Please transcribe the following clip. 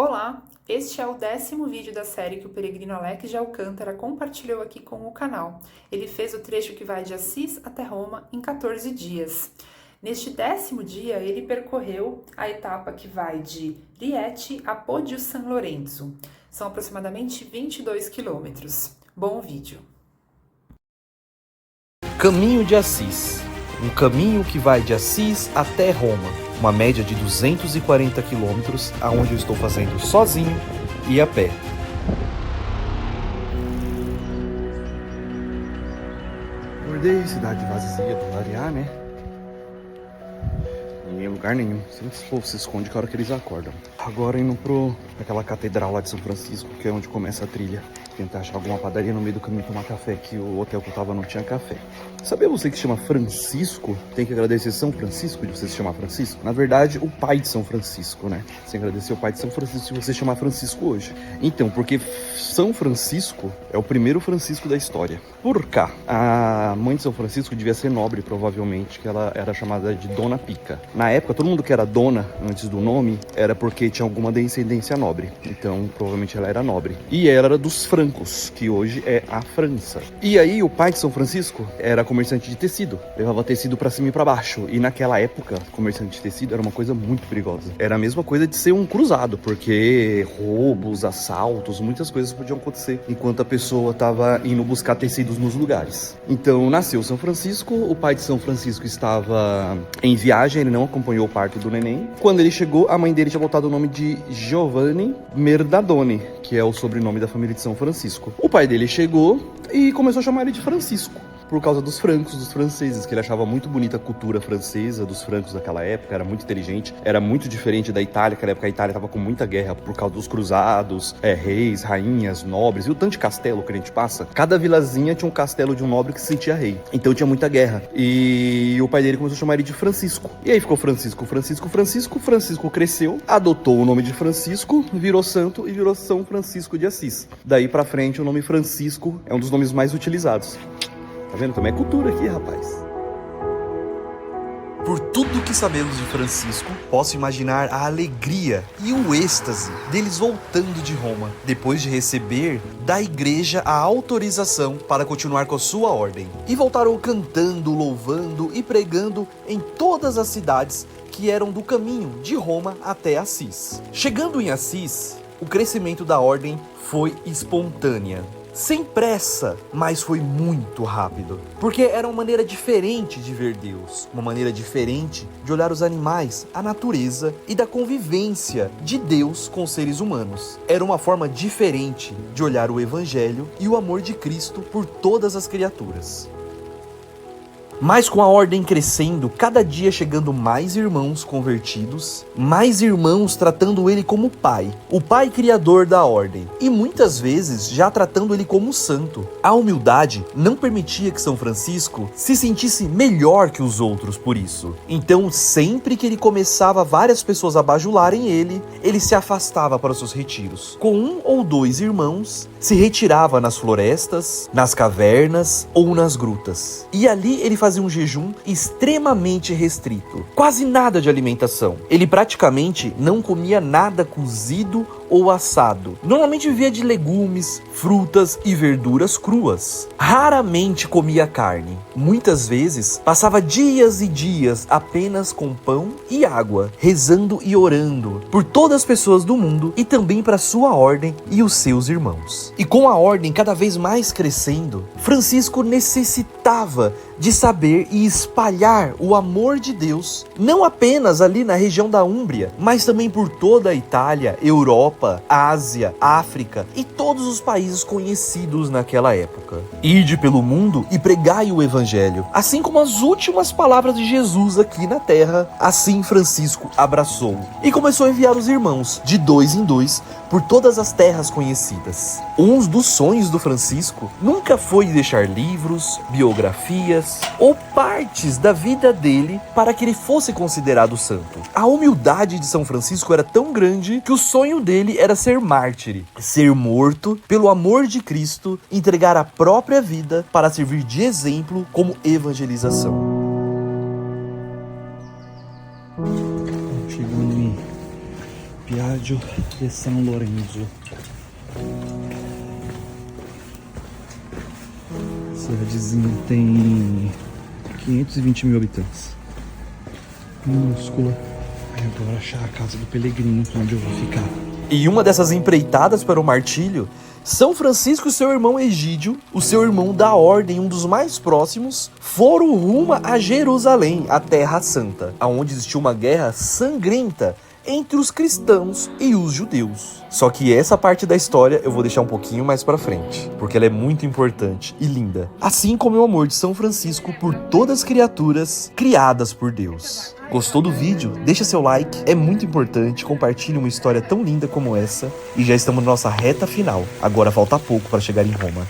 Olá, este é o 10º vídeo da série que o peregrino Alex de Alcântara compartilhou aqui com o canal. Ele fez o trecho que vai de Assis até Roma em 14 dias. Neste 10º dia, ele percorreu a etapa que vai de Rieti a Poggio San Lorenzo. São aproximadamente 22 quilômetros. Bom vídeo! Caminho de Assis. Um caminho que vai de Assis até Roma. Uma média de 240 quilômetros, aonde eu estou fazendo sozinho e a pé. Acordei, cidade vazia pra variar, né? Ninguém em lugar nenhum. Sempre o povo se esconde que a hora que eles acordam. Agora indo pra aquela catedral lá de São Francisco, que é onde começa a trilha. Tentar achar alguma padaria no meio do caminho tomar café, que o hotel que eu tava não tinha café. Sabia você que se chama Francisco? Tem que agradecer São Francisco de você se chamar Francisco? Na verdade, o pai de São Francisco, né? Você agradecer o pai de São Francisco de você se chamar Francisco hoje. Então, porque São Francisco é o primeiro Francisco da história. Por cá, a mãe de São Francisco devia ser nobre, provavelmente, que ela era chamada de Dona Pica. Na época, todo mundo que era dona, antes do nome, era porque tinha alguma descendência nobre. Então, provavelmente ela era nobre. E ela era dos francos, que hoje é a França. E aí, o pai de São Francisco era comerciante de tecido. Levava tecido pra cima e pra baixo. E naquela época, comerciante de tecido era uma coisa muito perigosa. Era a mesma coisa de ser um cruzado, porque roubos, assaltos, muitas coisas podiam acontecer enquanto a pessoa tava indo buscar tecidos nos lugares. Então, nasceu São Francisco. O pai de São Francisco estava em viagem, ele não acompanhou o parto do neném. Quando ele chegou, a mãe dele tinha botado o nome de Giovanni Merdadone, que é o sobrenome da família de São Francisco. O pai dele chegou e começou a chamar ele de Francisco, por causa dos francos, dos franceses, que ele achava muito bonita a cultura francesa dos francos daquela época, era muito inteligente, era muito diferente da Itália, naquela época a Itália estava com muita guerra por causa dos cruzados, reis, rainhas, nobres, e o tanto de castelo que a gente passa, cada vilazinha tinha um castelo de um nobre que se sentia rei, então tinha muita guerra, e o pai dele começou a chamar ele de Francisco, e aí ficou Francisco, Francisco, Francisco, Francisco cresceu, adotou o nome de Francisco, virou santo e virou São Francisco de Assis. Daí pra frente o nome Francisco é um dos nomes mais utilizados. Tá vendo? Também é cultura aqui, rapaz. Por tudo que sabemos de Francisco, posso imaginar a alegria e o êxtase deles voltando de Roma, depois de receber da igreja a autorização para continuar com a sua ordem. E voltaram cantando, louvando e pregando em todas as cidades que eram do caminho de Roma até Assis. Chegando em Assis, o crescimento da ordem foi espontânea. Sem pressa, mas foi muito rápido. Porque era uma maneira diferente de ver Deus. Uma maneira diferente de olhar os animais, a natureza e da convivência de Deus com os seres humanos. Era uma forma diferente de olhar o Evangelho e o amor de Cristo por todas as criaturas. Mas com a ordem crescendo, cada dia chegando mais irmãos convertidos, mais irmãos tratando ele como pai, o pai criador da ordem, e muitas vezes já tratando ele como santo. A humildade não permitia que São Francisco se sentisse melhor que os outros por isso. Então, sempre que ele começava várias pessoas a bajularem ele se afastava para os seus retiros. Com um ou dois irmãos, se retirava nas florestas, nas cavernas ou nas grutas. E ali ele fazia um jejum extremamente restrito, quase nada de alimentação. Ele praticamente não comia nada cozido ou assado. Normalmente vivia de legumes, frutas e verduras cruas. Raramente comia carne. Muitas vezes passava dias e dias apenas com pão e água, rezando e orando por todas as pessoas do mundo e também para sua ordem e os seus irmãos. E com a ordem cada vez mais crescendo, Francisco necessitava de saber e espalhar o amor de Deus, não apenas ali na região da Úmbria, mas também por toda a Itália, Europa, Ásia, África e todos os países conhecidos naquela época. Ide pelo mundo e pregai o Evangelho. Assim como as últimas palavras de Jesus aqui na terra, assim Francisco abraçou e começou a enviar os irmãos, de dois em dois, por todas as terras conhecidas. Um dos sonhos do Francisco nunca foi deixar livros, biografias ou partes da vida dele para que ele fosse considerado santo. A humildade de São Francisco era tão grande que o sonho dele era ser mártir, ser morto pelo amor de Cristo, entregar a própria vida para servir de exemplo como evangelização. Chegou em mim. Estádio de São Lourenço. Cidadezinha tem 520 mil habitantes. Minúscula. Aí eu vou achar a casa do Pellegrino, onde eu vou ficar. E uma dessas empreitadas para o martírio, São Francisco e seu irmão Egídio, o seu irmão da ordem, um dos mais próximos, foram rumo a Jerusalém, a Terra Santa, onde existiu uma guerra sangrenta entre os cristãos e os judeus. Só que essa parte da história eu vou deixar um pouquinho mais pra frente, porque ela é muito importante e linda. Assim como o amor de São Francisco por todas as criaturas criadas por Deus. Gostou do vídeo? Deixa seu like, é muito importante, compartilhe uma história tão linda como essa. E já estamos na nossa reta final, agora falta pouco para chegar em Roma.